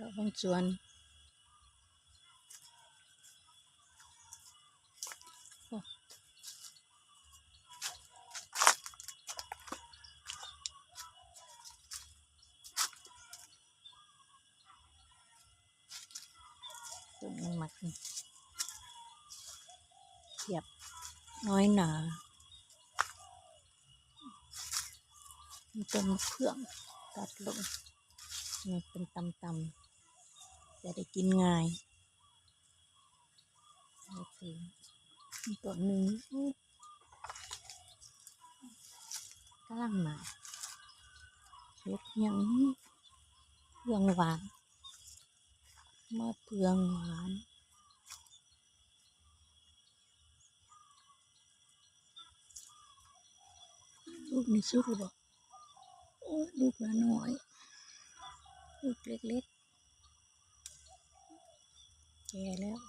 เราบางสวนต้นมันหมักเทียบน้อยหนาต้นมะเขือตัดลงนี่เป็นตำๆจะได้กินง่ายโอเคต้นหนึ่งกำลังหนาสุกยังเพืองหวานมะเฟืองหวานลูกนี่สุกหรือเปล่าโอ้ลูกละน้อยลูกเล็กๆแก่แล้ว